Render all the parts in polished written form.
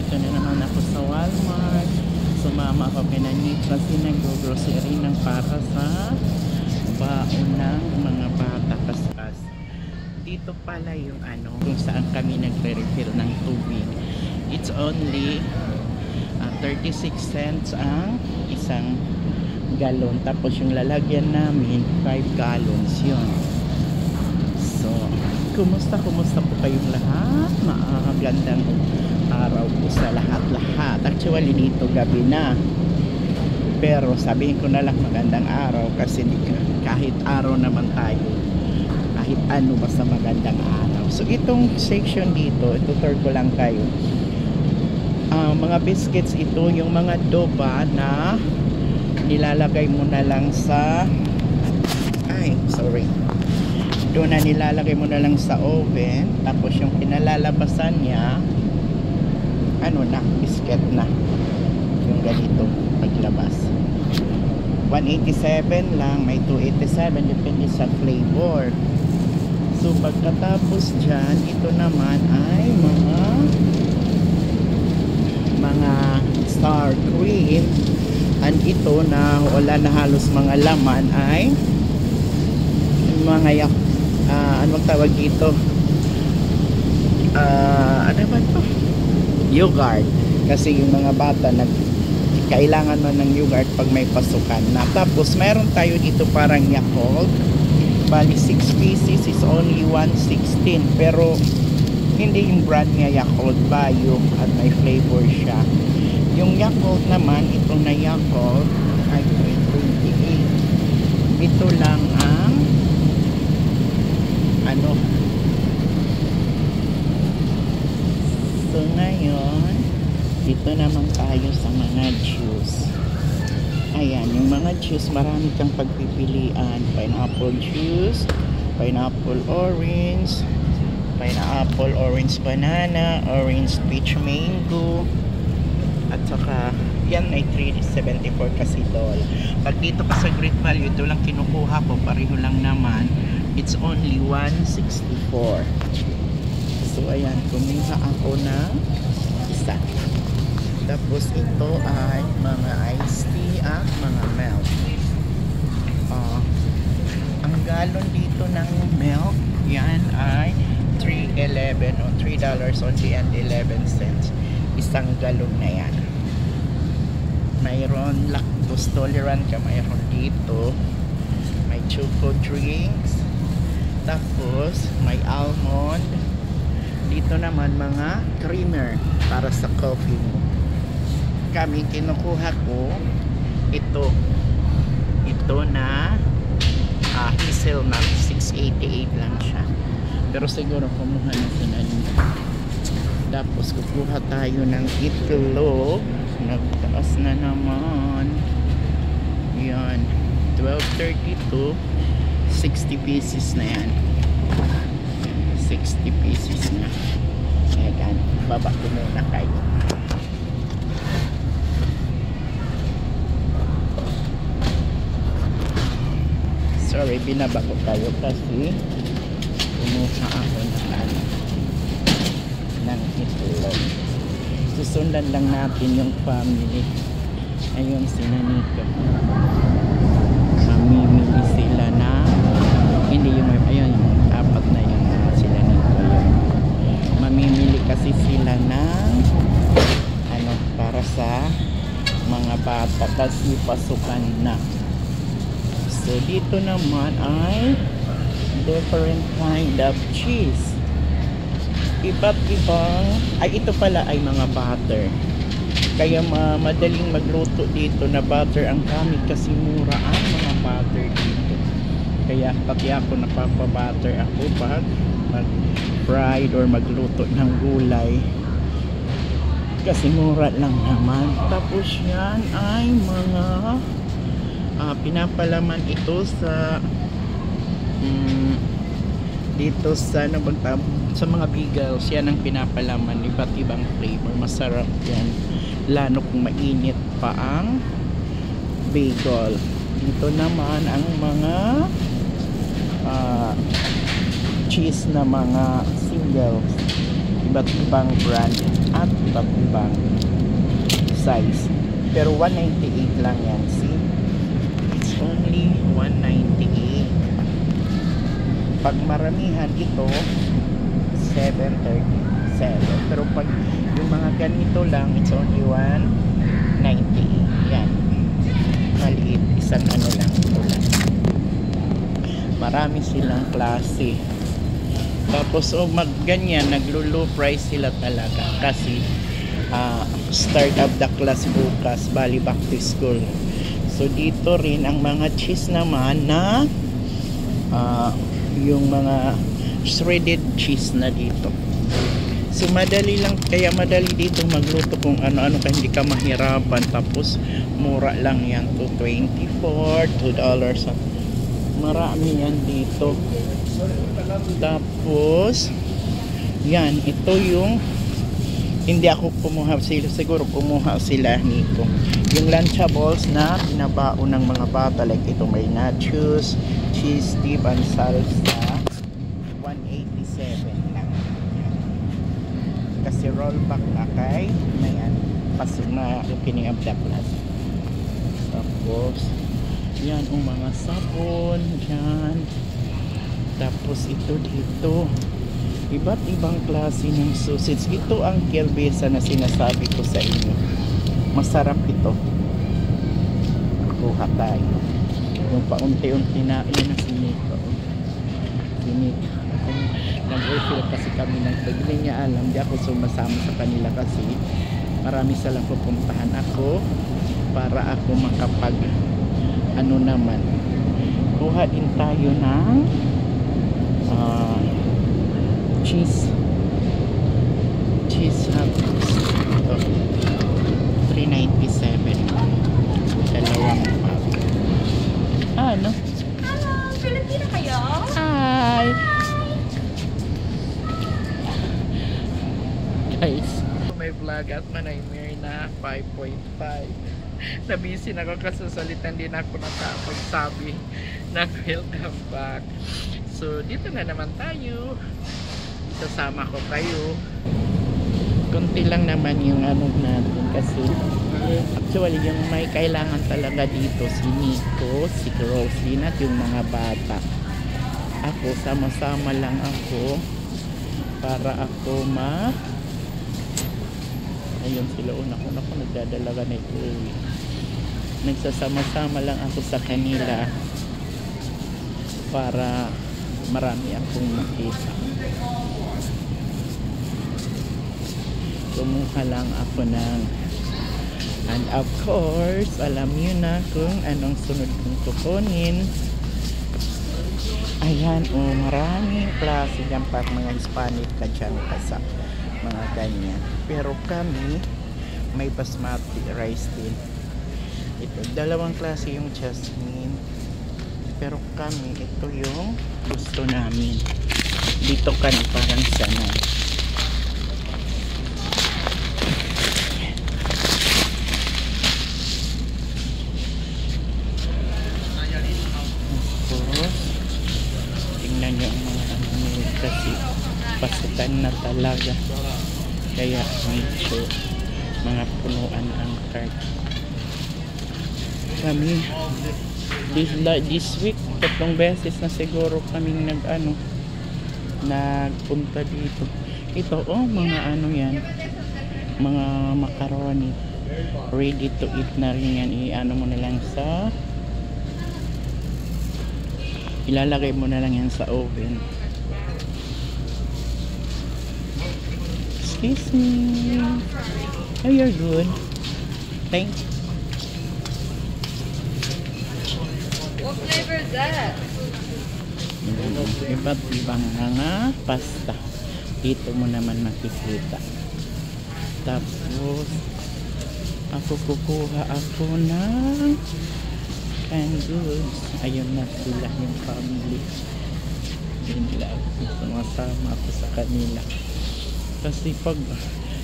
Nandito na naman ako sa Walmart. Sumama ako kay Nanit kasi nag-grocery ng para sa baon ng mga bata kaspas. Dito pala yung kung saan kami nagre-refill ng tubig. It's only 36 cents ang isang galon. Tapos yung lalagyan namin 5 gallons yun. So, kumusta po kayong lahat? Magandang araw po sa lahat-lahat. Actually dito gabi na. Pero sabihin ko na lang magandang araw kasi kahit araw naman tayo. Kahit ano basta magandang araw. So itong section dito, itutur ko lang kayo. Mga biscuits ito, yung mga doba na nilalagay mo na lang sa doon na nilalagay mo na lang sa oven. Tapos yung pinalalabasan niya biscuit na yung ganito paglabas. 187 lang, may 287 depende sa flavor. So pagkatapos dyan, ito naman ay mga sour cream. And ito na wala na halos mga laman ay mga anong tawag dito, ano ba ito, yogurt. Kasi yung mga bata kailangan mo ng yogurt pag may pasukan na. Tapos meron tayo dito parang Yakult, bali 6 pieces is only 116, pero hindi yung brand niya Yakult Bio at may flavor siya. Yung Yakult naman, itong na Yakult ay 328. Ito lang ang so ngayon dito naman tayo sa mga juice. Ayan, yung mga juice marami kang pagpipilian. Pineapple juice, pineapple orange, pineapple orange banana, orange peach mango, at saka yan ay 374 kasi doll. Pag dito ka sa Great Value, ito lang kinukuha ko, pareho lang naman. It's only 164. So ayan, kumuha ako ng isa. Tapos ito ay mga iced tea at mga milk. Ang galon dito ng milk, yan ay $3.11 o $3.11. Isang galon na yan. Mayroon lactose tolerant ka, mayroon dito. May choco drinks. Tapos may almond. Dito naman mga creamer para sa coffee mo. Kami kinukuha ko ito na hazelnut, 688 lang siya. Pero siguro kumuha na sinalin. Tapos kukuha tayo ng itlog. Nagtaas na naman. Yan, 12.32. 60 pieces na yan. 60 pieces na. Ayan, baba ko muna kayo. Sorry, binaba ko kayo kasi kumuha ako ng itlog. Susundan lang natin yung family. Ayun, sinanika. Mamimili sila na hindi yung ayun, yung apat na yung sinanika yun. Mamimili kasi sila ng para sa mga bata kasi pasukan na. So dito naman ay different kind of cheese. Iba't ibang ito pala ay mga butter. Kaya madaling magluto dito na butter ang gamit kasi mura ang mga butter dito. Kaya pati ako napapabutter ako pag mag-fried or magluto ng gulay. Kasi mura lang naman. Tapos yan ay mga pinapalaman ito sa dito sa sa mga bagels. Yan ang pinapalaman, iba't ibang flavor. Masarap yan lalo kung mainit pa ang bagel. Dito naman ang mga cheese na mga singles, iba't ibang brand at iba't ibang size. Pero 198 lang yan. See? It's only 198. Pag maramihan ito, 737. Pero pag yung mga ganito lang, it's only 198. Yan. Maliit. Isang ano lang. Ito lang. Marami silang klase. Tapos ganyan, naglo-low price sila talaga kasi start of the class bukas, bali back to school. So dito rin ang mga cheese naman na yung mga shredded cheese na dito. So madali lang, kaya madali dito magluto kung ano-ano ka, hindi ka mahirapan. Tapos mura lang yan, $2.24, $2. Marami yan dito. Tapos yan, ito yung hindi ako kumuha sila, siguro kumuha sila nito. Yung Lunchables na pinabaon ng mga bata, like ito may nachos, cheese dip, and salsa, 187 lang. Kasi rollback na kay may pasok na opening of the class. Tapos yan, mga sabon yan. Tapos ito dito, iba't ibang klase ng sausage. Ito ang kielbasa na sinasabi ko sa inyo. Masarap ito. Kuha tayo. Yung paunti-unti na yun na sinito. Sinito. Nag-refill kasi kami ng tag. Hindi niya alam. Di ako sumasama sa kanila kasi marami silang pupuntahan ako para ako makapag ano naman. Kuha din tayo ng cheese hot dogs. Ito 397 dalawang pack. Ano? Hello, Filipino kayo? Hi! Guys, may vlog at Manaymer na 5.5. Nabisi na ako kasi salitan din ako nakapagsabi ng welcome back. So dito na naman tayo, sasama ko kayo. Konti lang naman yung ano natin kasi actually yung may kailangan talaga dito si Nico, si Rosie at yung mga bata. Ako sama-sama lang ako para ako ayun sila, una ko nagdadalaga na ito. Nagsasama-sama lang ako sa kanila para marami akong makita. Kumuha lang ako ng, and of course alam nyo na kung anong sunod kong kukunin. Ayan, maraming klase dyan, pag mga Hispanic ka dyan sa mga ganyan. Pero kami may basmati rice din. Ito, dalawang klase yung jasmine, pero kami ito yung gusto namin. Dito kami parang sana. Tapos tingnan nyo ang mga ano nila kasi pasukan na talaga, kaya medyo mga punuan ang cart. Kami this week 3 beses na siguro kaming nagpunta dito. Ito mga ano yan, mga macaroni ready to eat na rin yan. I-ano mo na lang sa, ilalagay mo na lang yan sa oven. Excuse me. Oh, you're good. Thank you. What flavor is that? Iba't ibang mga pasta. Dito mo naman makikita. Tapos ako kukuha ako ng canned goods. Ayun na sila, yung family. Sumasama ako sa kanila. Kasi pag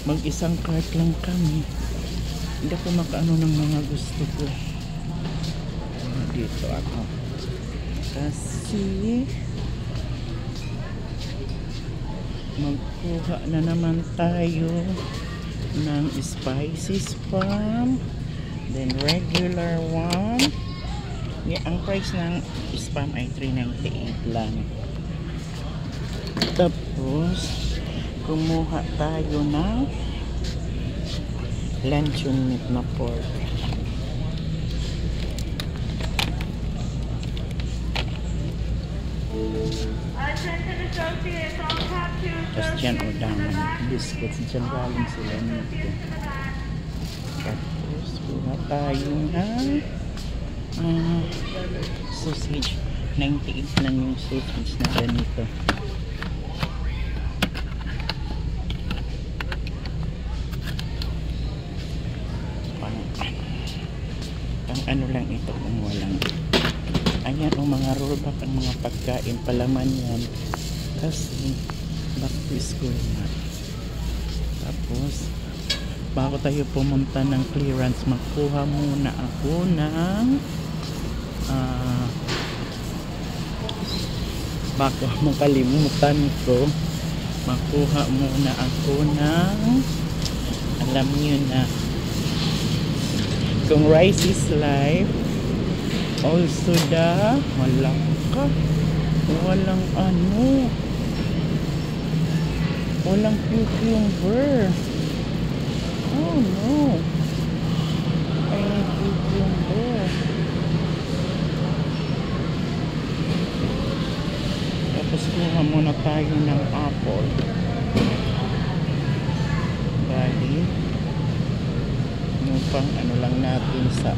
mag-isang cart lang kami, hindi ako makaano ng mga gusto ko. Dito ako kasi Magkuha na naman tayo ng spicy spam, then regular one. Ang price ng spam ay $3.98 lang. Tapos kumuha tayo ng luncheon meat na pork. Tapos dyan o daman biscuits, dyan galing sila nito. Tapos kuha tayo ng sausage. 98 lang yung sausage na ganito. Pang ano lang ito kung walang. Ayan o mga rollback ang mga pagkain, palaman yan. Kasi back to school na. Tapos bago tayo pumunta ng clearance, magkuha muna ako ng baka makalimutan ko, magkuha muna ako ng, alam nyo na, kung rice is life, also walang cucumber. Oh no, I need cucumber. Tapos kuha muna tayo ng apple. Bali yung pang ano lang natin sa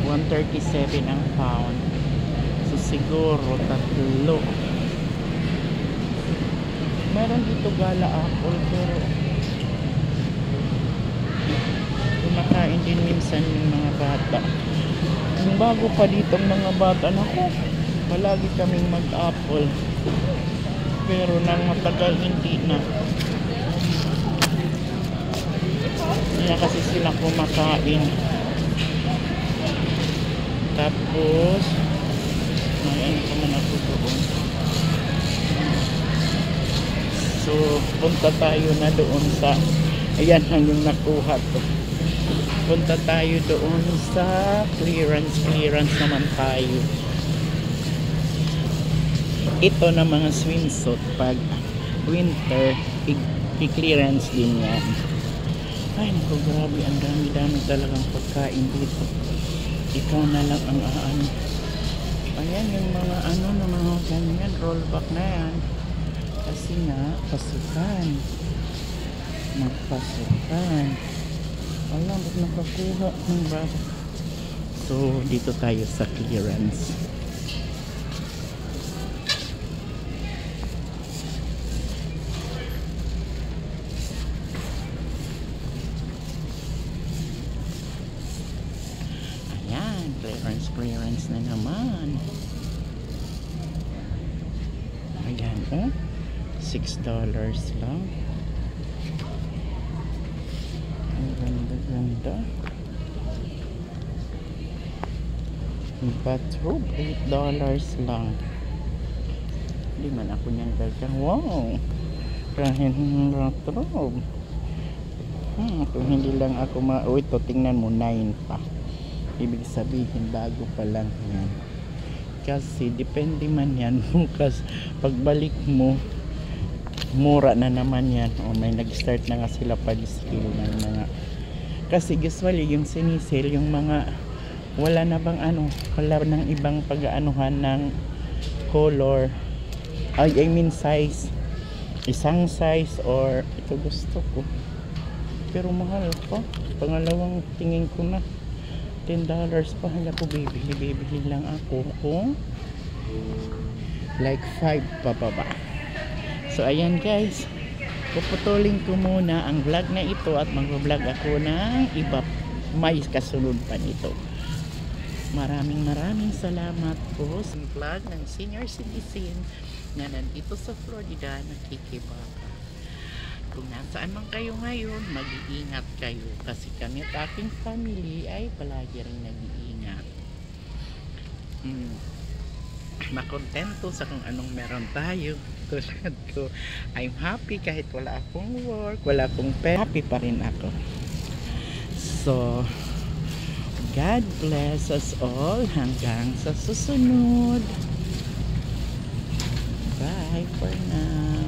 137 ang pound. So siguro 3. Meron dito gala apple pero kumakain din minsan yung mga bata. Yung bago pa dito mga bata, naku, palagi kaming mag-apple. Pero nang matagal hindi na. Kaya kasi sila kumakain. Tapos may ano pa man ako doon. So punta tayo na doon sa, ayan lang yung nakuha to. Punta tayo doon sa clearance naman tayo. Ito na mga swimsuit pag winter i-clearance din yan. Ay naku, grabe, ang dami talagang pagkain dito. Ikaw na lang ang aano. Ayan yung mga ano na mga ganyan, rollback na yan. Kasi nga pasukan, magpasukan. Alam, ba't nakakuha ng bata? So dito tayo sa clearance. Ayan, clearance na naman. Ayan, oh, $6 lang. Ang ganda. Bathrobe, $8 lang. Hindi man ako niyang gagang. Wow! Rahin bathrobe. Kung hindi lang ako ito, tingnan mo, 9 pa. Ibig sabihin, bago pa lang yan. Kasi, depende man yan. Bukas, pagbalik mo, mura na naman yan. O, may nag-start na nga sila pag-skill ng mga. Kasi, usually, yung sinisale, yung mga wala na bang wala nang ibang pag-aanuhan ng color, I mean size, isang size, or ito gusto ko pero mahal pa, pangalawang tingin ko na $10 pa. Hala ko, bibili lang ako kung like 5 pababa. So ayan guys, puputulin ko muna ang vlog na ito at mag-vlog ako ng iba, may kasunod pa nito. Maraming salamat po sa vlog ng senior citizen na nandito sa Florida, nakikibaka. Kung nasaan man kayo ngayon, mag-iingat kayo kasi kami at aking family ay palagi rin nag-iingat. makontento sa kung anong meron tayo. Tulad ko, I'm happy kahit wala akong work, wala akong pera, happy pa rin ako. So, God bless us all hanggang sa susunod. Bye for now.